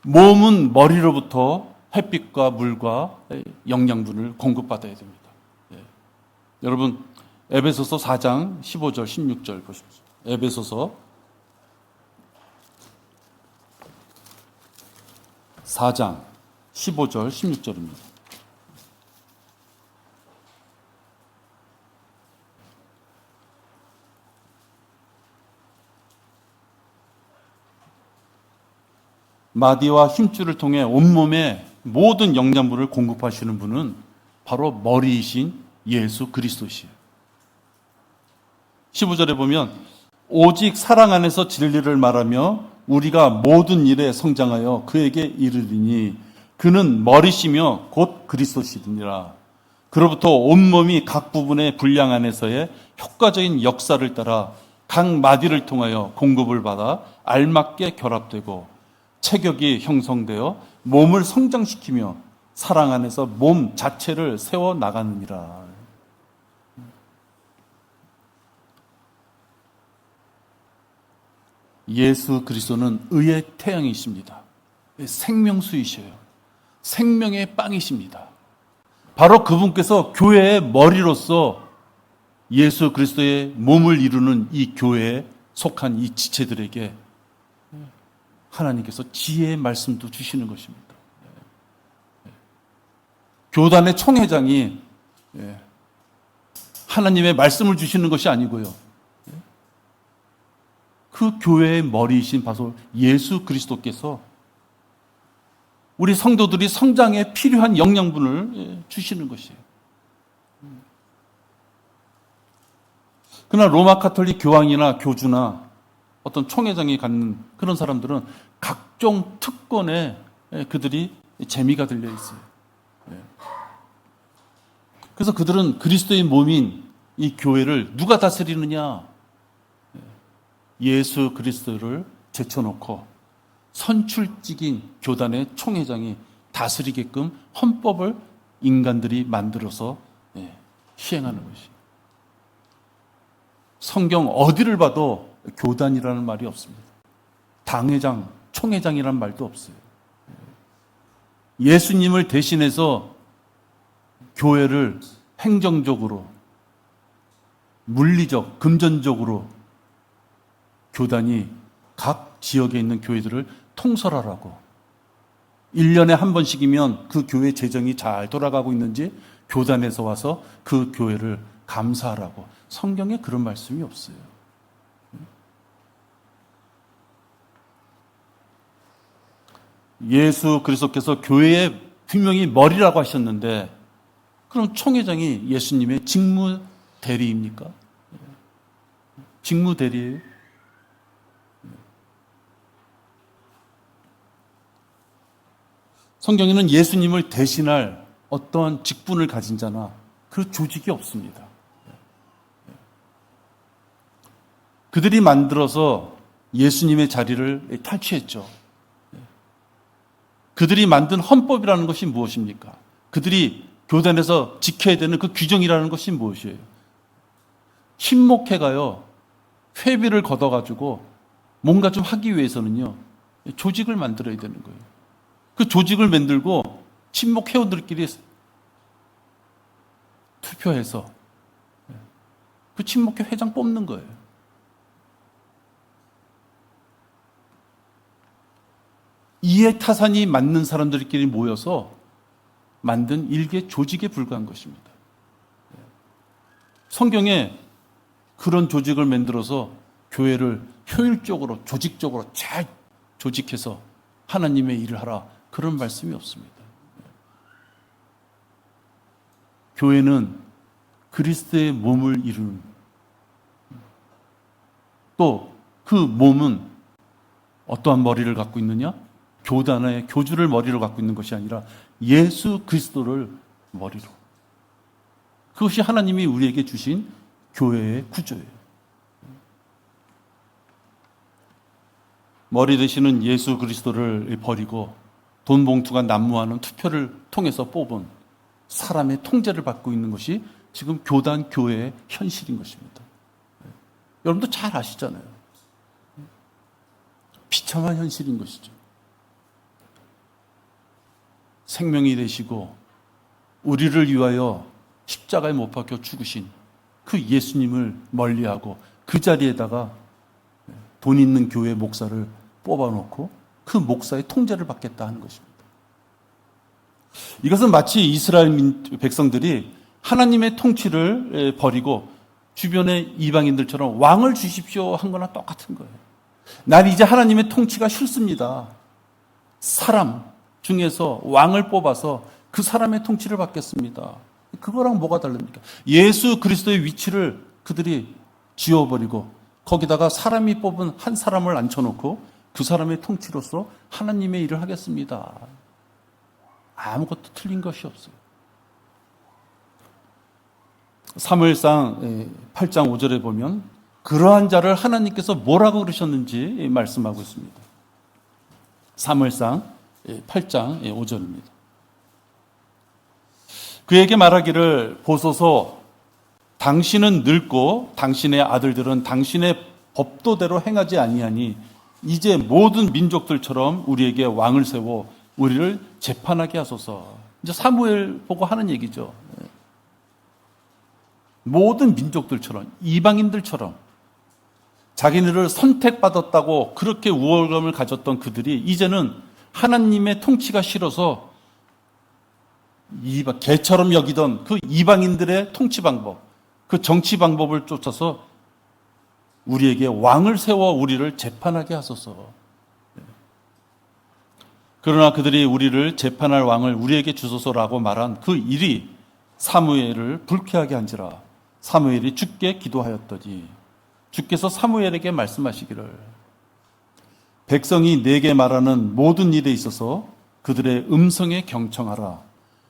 몸은 머리로부터 햇빛과 물과 영양분을 공급받아야 됩니다. 여러분 에베소서 4장 15절 16절 보십시오. 에베소서 4장 15절 16절입니다. 마디와 힘줄을 통해 온몸에 모든 영양분을 공급하시는 분은 바로 머리이신 예수 그리스도시에요. 15절에 보면 오직 사랑 안에서 진리를 말하며 우리가 모든 일에 성장하여 그에게 이르리니 그는 머리시며 곧 그리스도시니라. 그로부터 온몸이 각 부분의 분량 안에서의 효과적인 역사를 따라 각 마디를 통하여 공급을 받아 알맞게 결합되고 체격이 형성되어 몸을 성장시키며 사랑 안에서 몸 자체를 세워 나가느니라. 예수 그리스도는 의의 태양이십니다. 생명수이셔요. 생명의 빵이십니다. 바로 그분께서 교회의 머리로서 예수 그리스도의 몸을 이루는 이 교회에 속한 이 지체들에게 하나님께서 지혜의 말씀도 주시는 것입니다. 교단의 총회장이 하나님의 말씀을 주시는 것이 아니고요. 그 교회의 머리이신 바로 예수 그리스도께서 우리 성도들이 성장에 필요한 영양분을 주시는 것이에요. 그러나 로마 카톨릭 교황이나 교주나 어떤 총회장이 갖는 그런 사람들은 각종 특권에 그들이 재미가 들려 있어요. 그래서 그들은 그리스도의 몸인 이 교회를 누가 다스리느냐? 예수 그리스도를 제쳐놓고 선출직인 교단의 총회장이 다스리게끔 헌법을 인간들이 만들어서 시행하는 것이에요. 성경 어디를 봐도 교단이라는 말이 없습니다. 당회장, 총회장이라는 말도 없어요. 예수님을 대신해서 교회를 행정적으로, 물리적, 금전적으로 교단이 각 지역에 있는 교회들을 통솔하라고 1년에 한 번씩이면 그 교회 재정이 잘 돌아가고 있는지 교단에서 와서 그 교회를 감사하라고 성경에 그런 말씀이 없어요. 예수 그리스도께서 교회의 분명히 머리라고 하셨는데 그럼 총회장이 예수님의 직무 대리입니까? 직무 대리예요? 성경에는 예수님을 대신할 어떠한 직분을 가진 자나 그 조직이 없습니다. 그들이 만들어서 예수님의 자리를 탈취했죠. 그들이 만든 헌법이라는 것이 무엇입니까? 그들이 교단에서 지켜야 되는 그 규정이라는 것이 무엇이에요? 친목회가요, 회비를 걷어가지고 뭔가 좀 하기 위해서는요, 조직을 만들어야 되는 거예요. 그 조직을 만들고 친목 회원들끼리 투표해서 그 친목회 회장 뽑는 거예요. 이해타산이 맞는 사람들끼리 모여서 만든 일개 조직에 불과한 것입니다. 성경에 그런 조직을 만들어서 교회를 효율적으로 조직적으로 잘 조직해서 하나님의 일을 하라, 그런 말씀이 없습니다. 교회는 그리스도의 몸을 이루는, 또 그 몸은 어떠한 머리를 갖고 있느냐? 교단의 교주를 머리로 갖고 있는 것이 아니라 예수 그리스도를 머리로. 그것이 하나님이 우리에게 주신 교회의 구조예요. 머리 되시는 예수 그리스도를 버리고 돈 봉투가 난무하는 투표를 통해서 뽑은 사람의 통제를 받고 있는 것이 지금 교단 교회의 현실인 것입니다. 여러분도 잘 아시잖아요. 비참한 현실인 것이죠. 생명이 되시고 우리를 위하여 십자가에 못 박혀 죽으신 그 예수님을 멀리하고 그 자리에다가 돈 있는 교회 목사를 뽑아놓고 그 목사의 통제를 받겠다 하는 것입니다. 이것은 마치 이스라엘 백성들이 하나님의 통치를 버리고 주변의 이방인들처럼 왕을 주십시오 한 거나 똑같은 거예요. 난 이제 하나님의 통치가 싫습니다. 사람 중에서 왕을 뽑아서 그 사람의 통치를 받겠습니다. 그거랑 뭐가 다릅니까? 예수 그리스도의 위치를 그들이 지워버리고 거기다가 사람이 뽑은 한 사람을 앉혀놓고 그 사람의 통치로서 하나님의 일을 하겠습니다. 아무것도 틀린 것이 없어요. 사무엘상 8장 5절에 보면 그러한 자를 하나님께서 뭐라고 그러셨는지 말씀하고 있습니다. 사무엘상 8장 5절입니다. 그에게 말하기를 보소서 당신은 늙고 당신의 아들들은 당신의 법도대로 행하지 아니하니 이제 모든 민족들처럼 우리에게 왕을 세워 우리를 재판하게 하소서. 이제 사무엘 보고 하는 얘기죠. 모든 민족들처럼, 이방인들처럼 자기네를 선택받았다고 그렇게 우월감을 가졌던 그들이 이제는 하나님의 통치가 싫어서 개처럼 여기던 그 이방인들의 통치 방법, 그 정치 방법을 쫓아서 우리에게 왕을 세워 우리를 재판하게 하소서. 그러나 그들이 우리를 재판할 왕을 우리에게 주소서라고 말한 그 일이 사무엘을 불쾌하게 한지라. 사무엘이 주께 기도하였더니 주께서 사무엘에게 말씀하시기를 백성이 내게 말하는 모든 일에 있어서 그들의 음성에 경청하라.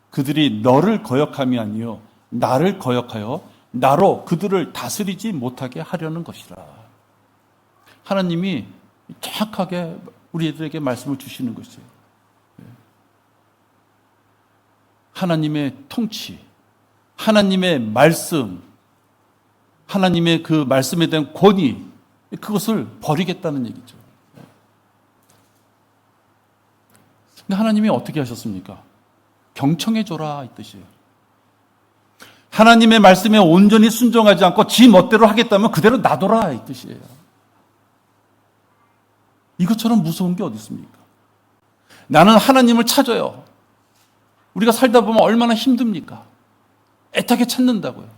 그들이 너를 거역함이 아니요 나를 거역하여 나로 그들을 다스리지 못하게 하려는 것이라. 하나님이 정확하게 우리들에게 말씀을 주시는 것이에요. 하나님의 통치, 하나님의 말씀, 하나님의 그 말씀에 대한 권위, 그것을 버리겠다는 얘기죠. 근데 하나님이 어떻게 하셨습니까? 경청해줘라 이 뜻이에요. 하나님의 말씀에 온전히 순종하지 않고 지 멋대로 하겠다면 그대로 놔둬라 이 뜻이에요. 이것처럼 무서운 게 어디 있습니까? 나는 하나님을 찾아요. 우리가 살다 보면 얼마나 힘듭니까? 애타게 찾는다고요.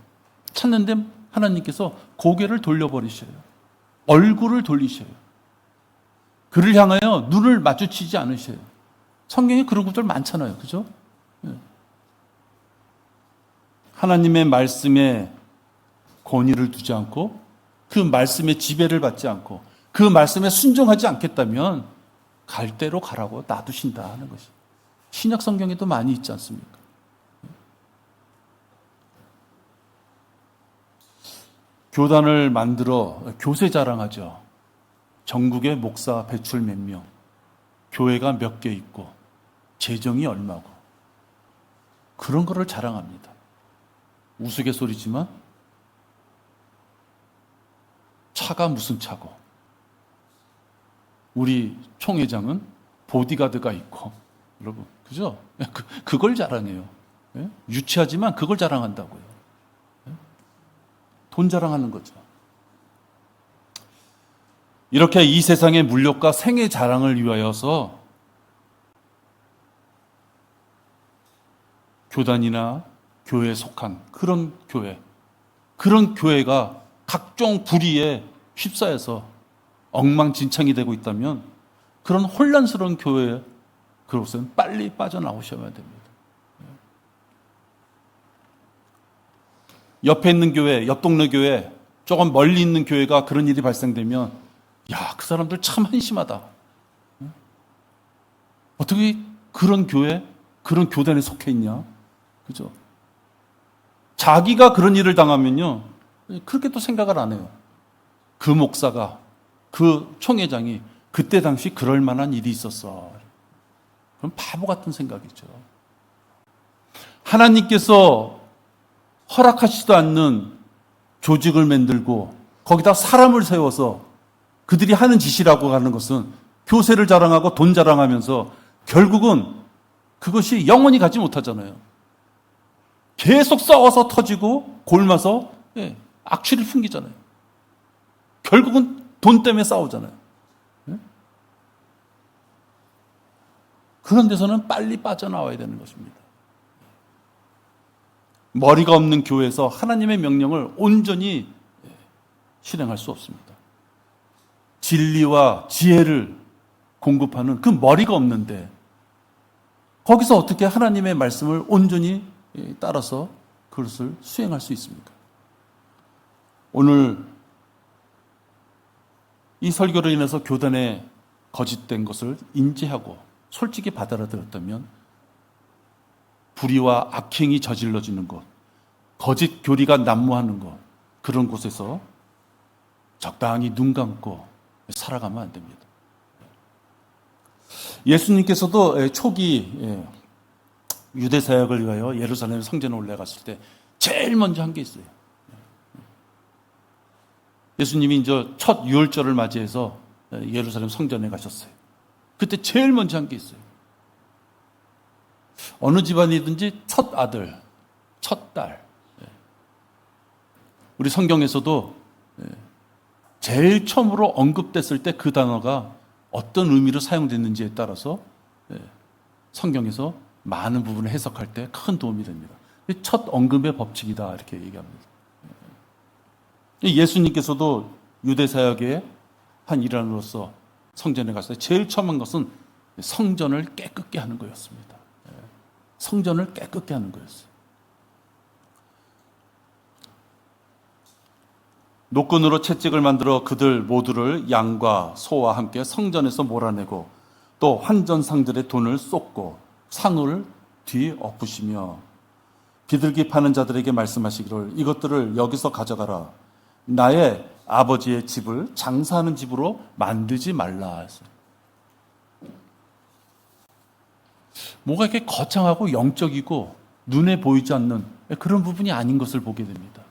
찾는데 하나님께서 고개를 돌려버리셔요. 얼굴을 돌리셔요. 그를 향하여 눈을 마주치지 않으셔요. 성경에 그런 것들 많잖아요. 그죠? 하나님의 말씀에 권위를 두지 않고 그 말씀에 지배를 받지 않고 그 말씀에 순종하지 않겠다면 갈 대로 가라고 놔두신다 하는 것이 신약 성경에도 많이 있지 않습니까? 교단을 만들어 교세 자랑하죠. 전국에 목사 배출 몇 명, 교회가 몇 개 있고 재정이 얼마고 그런 거를 자랑합니다. 우스갯소리지만 차가 무슨 차고 우리 총회장은 보디가드가 있고 여러분 그죠? 그걸 자랑해요. 유치하지만 그걸 자랑한다고요. 돈 자랑하는 거죠. 이렇게 이 세상의 물욕과 생애 자랑을 위하여서 교단이나 교회에 속한 그런 교회가 각종 불의에 휩싸여서 엉망진창이 되고 있다면 그런 혼란스러운 교회에 그것은 빨리 빠져나오셔야 됩니다. 옆에 있는 교회, 옆 동네 교회, 조금 멀리 있는 교회가 그런 일이 발생되면 야, 그 사람들 참 한심하다. 어떻게 그런 교회, 그런 교단에 속해 있냐? 그죠? 자기가 그런 일을 당하면요, 그렇게 또 생각을 안 해요. 그 목사가, 그 총회장이 그때 당시 그럴 만한 일이 있었어. 그럼 바보 같은 생각이죠. 하나님께서 허락하시지도 않는 조직을 만들고 거기다 사람을 세워서 그들이 하는 짓이라고 하는 것은 교세를 자랑하고 돈 자랑하면서 결국은 그것이 영원히 가지 못하잖아요. 계속 싸워서 터지고 골마서 악취를 풍기잖아요. 결국은 돈 때문에 싸우잖아요. 그런 데서는 빨리 빠져나와야 되는 것입니다. 머리가 없는 교회에서 하나님의 명령을 온전히 실행할 수 없습니다. 진리와 지혜를 공급하는 그 머리가 없는데 거기서 어떻게 하나님의 말씀을 온전히 따라서 그것을 수행할 수 있습니까? 오늘 이 설교로 인해서 교단에 거짓된 것을 인지하고 솔직히 받아들였다면 불의와 악행이 저질러지는 것, 거짓 교리가 난무하는 것, 그런 곳에서 적당히 눈 감고 살아가면 안 됩니다. 예수님께서도 초기 유대 사역을 위하여 예루살렘 성전에 올라갔을 때 제일 먼저 한 게 있어요. 예수님이 이제 첫 유월절을 맞이해서 예루살렘 성전에 가셨어요. 그때 제일 먼저 한 게 있어요. 어느 집안이든지 첫 아들, 첫 딸. 우리 성경에서도 제일 처음으로 언급됐을 때 그 단어가 어떤 의미로 사용됐는지에 따라서 성경에서 많은 부분을 해석할 때 큰 도움이 됩니다. 첫 언급의 법칙이다 이렇게 얘기합니다. 예수님께서도 유대 사역의 한 일환으로서 성전에 갔을 때 제일 처음 한 것은 성전을 깨끗게 하는 거였습니다. 성전을 깨끗게 하는 거였어요. 노끈으로 채찍을 만들어 그들 모두를 양과 소와 함께 성전에서 몰아내고 또 환전상들의 돈을 쏟고 상을 뒤엎으시며 비둘기 파는 자들에게 말씀하시기를 이것들을 여기서 가져가라. 나의 아버지의 집을 장사하는 집으로 만들지 말라 했어요. 뭔가 이렇게 거창하고 영적이고 눈에 보이지 않는 그런 부분이 아닌 것을 보게 됩니다.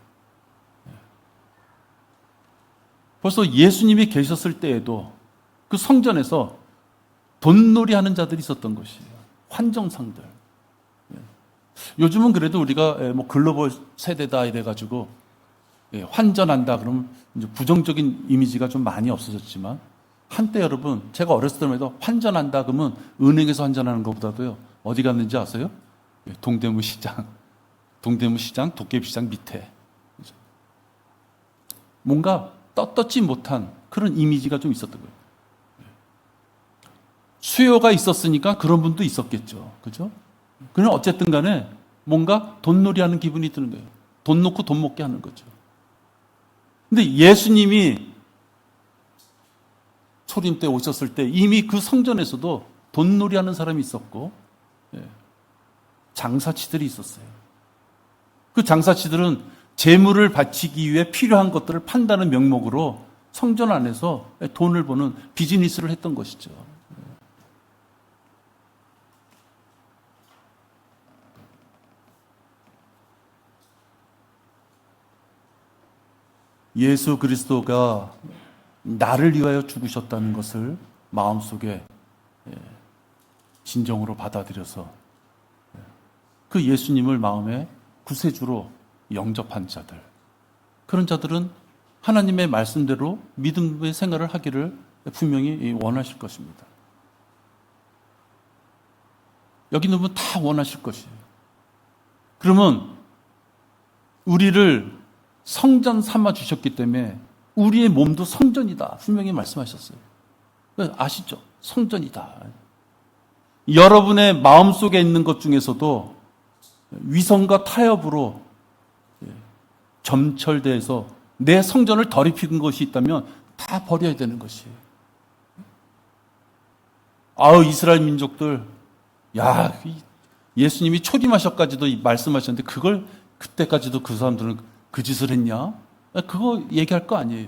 벌써 예수님이 계셨을 때에도 그 성전에서 돈놀이 하는 자들이 있었던 것이에요. 환정상들. 요즘은 그래도 우리가 뭐 글로벌 세대다 이래가지고 환전한다 그러면 이제 부정적인 이미지가 좀 많이 없어졌지만 한때 여러분 제가 어렸을 때만 해도 환전한다 그러면 은행에서 환전하는 것보다도요 어디 갔는지 아세요? 동대문 시장, 도깨비시장 밑에 뭔가 떳떳지 못한 그런 이미지가 좀 있었던 거예요. 수요가 있었으니까 그런 분도 있었겠죠. 그죠? 그냥 어쨌든 간에 뭔가 돈놀이 하는 기분이 드는 거예요. 돈 놓고 돈 먹게 하는 거죠. 근데 예수님이 초림 때 오셨을 때 이미 그 성전에서도 돈놀이 하는 사람이 있었고 장사치들이 있었어요. 그 장사치들은 재물을 바치기 위해 필요한 것들을 판다는 명목으로 성전 안에서 돈을 버는 비즈니스를 했던 것이죠. 예수 그리스도가 나를 위하여 죽으셨다는 것을 마음속에 진정으로 받아들여서 그 예수님을 마음에 구세주로 영접한 자들, 그런 자들은 하나님의 말씀대로 믿음의 생활을 하기를 분명히 원하실 것입니다. 여기 있는 분 다 원하실 것이에요. 그러면 우리를 성전 삼아 주셨기 때문에 우리의 몸도 성전이다. 분명히 말씀하셨어요. 아시죠? 성전이다. 여러분의 마음속에 있는 것 중에서도 위선과 타협으로 점철돼서 내 성전을 더럽히는 것이 있다면 다 버려야 되는 것이에요. 이스라엘 민족들, 예수님이 초림하셔까지도 말씀하셨는데 그걸 그때까지도 그 사람들은 그 짓을 했냐? 그거 얘기할 거 아니에요.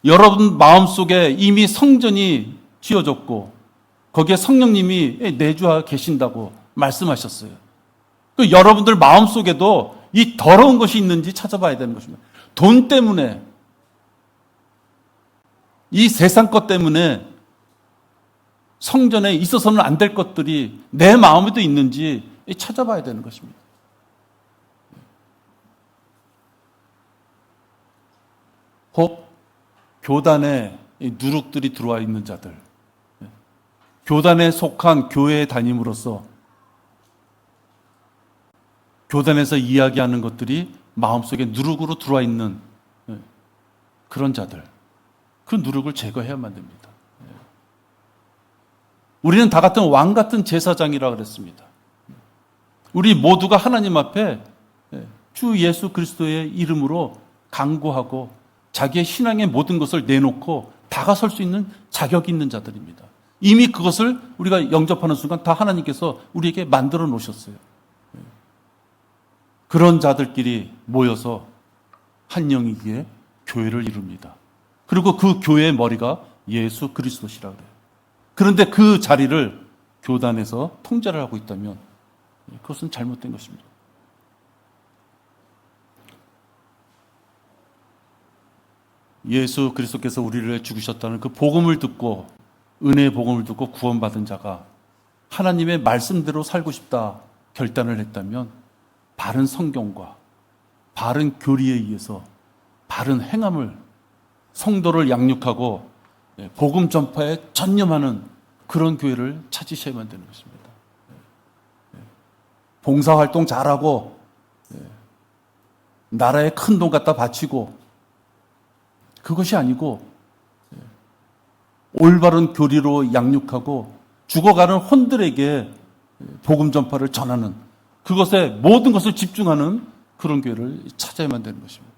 여러분 마음속에 이미 성전이 지어졌고 거기에 성령님이 내주하 계신다고 말씀하셨어요. 여러분들 마음속에도 이 더러운 것이 있는지 찾아봐야 되는 것입니다. 돈 때문에, 이 세상 것 때문에 성전에 있어서는 안 될 것들이 내 마음에도 있는지 찾아봐야 되는 것입니다. 혹 교단에 누룩들이 들어와 있는 자들, 교단에 속한 교회에 다님으로써 교단에서 이야기하는 것들이 마음속에 누룩으로 들어와 있는 그런 자들, 그 누룩을 제거해야만 됩니다. 우리는 다 같은 왕 같은 제사장이라 그랬습니다. 우리 모두가 하나님 앞에 주 예수 그리스도의 이름으로 간구하고 자기의 신앙의 모든 것을 내놓고 다가설 수 있는 자격이 있는 자들입니다. 이미 그것을 우리가 영접하는 순간 다 하나님께서 우리에게 만들어 놓으셨어요. 그런 자들끼리 모여서 한 영이기에 교회를 이룹니다. 그리고 그 교회의 머리가 예수 그리스도시라 그래요. 그런데 그 자리를 교단에서 통제를 하고 있다면 그것은 잘못된 것입니다. 예수 그리스도께서 우리를 위해 죽으셨다는 그 복음을 듣고, 은혜의 복음을 듣고 구원받은 자가 하나님의 말씀대로 살고 싶다 결단을 했다면 바른 성경과 바른 교리에 의해서 바른 행함을, 성도를 양육하고 복음 전파에 전념하는 그런 교회를 찾으셔야만 되는 것입니다. 봉사활동 잘하고 나라에 큰 돈 갖다 바치고 그것이 아니고 올바른 교리로 양육하고 죽어가는 혼들에게 복음 전파를 전하는, 그것에 모든 것을 집중하는 그런 교회를 찾아야만 되는 것입니다.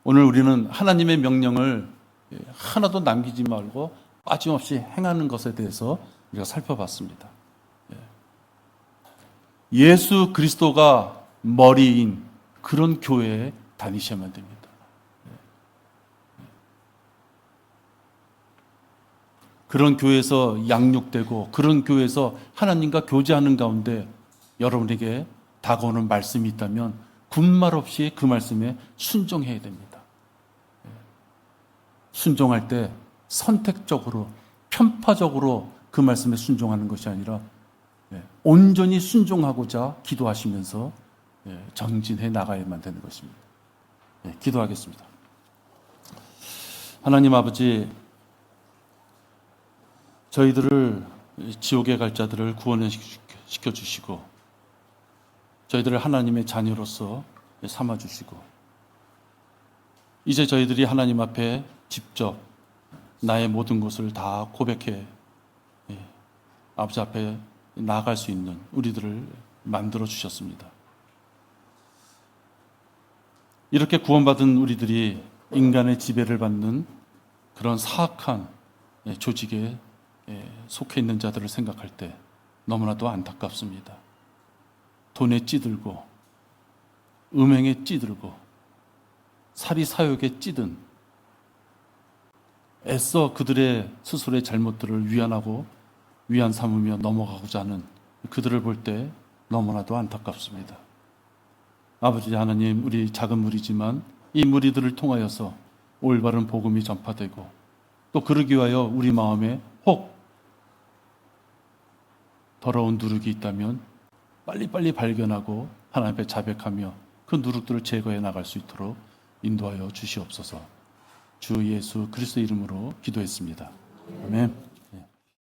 오늘 우리는 하나님의 명령을 하나도 남기지 말고 빠짐없이 행하는 것에 대해서 우리가 살펴봤습니다. 예수 그리스도가 머리인 그런 교회에 다니셔야만 됩니다. 그런 교회에서 양육되고 그런 교회에서 하나님과 교제하는 가운데 여러분에게 다가오는 말씀이 있다면 군말 없이 그 말씀에 순종해야 됩니다. 순종할 때 선택적으로, 편파적으로 그 말씀에 순종하는 것이 아니라 온전히 순종하고자 기도하시면서 정진해 나가야만 되는 것입니다. 기도하겠습니다. 하나님 아버지, 저희들을, 지옥에 갈 자들을 구원시켜 주시고 저희들을 하나님의 자녀로서 삼아 주시고 이제 저희들이 하나님 앞에 직접 나의 모든 것을 다 고백해 아버지 앞에 나아갈 수 있는 우리들을 만들어 주셨습니다. 이렇게 구원받은 우리들이 인간의 지배를 받는 그런 사악한 조직에 속해 있는 자들을 생각할 때 너무나도 안타깝습니다. 돈에 찌들고 음행에 찌들고 사리사욕에 찌든 애써 그들의 스스로의 잘못들을 위안하고 위안 삼으며 넘어가고자 하는 그들을 볼 때 너무나도 안타깝습니다. 아버지 하나님, 우리 작은 무리지만 이 무리들을 통하여서 올바른 복음이 전파되고 또 그러기 위하여 우리 마음에 혹 더러운 누룩이 있다면 빨리빨리 발견하고 하나님 앞에 자백하며 그 누룩들을 제거해 나갈 수 있도록 인도하여 주시옵소서. 주 예수 그리스도 이름으로 기도했습니다. 아멘.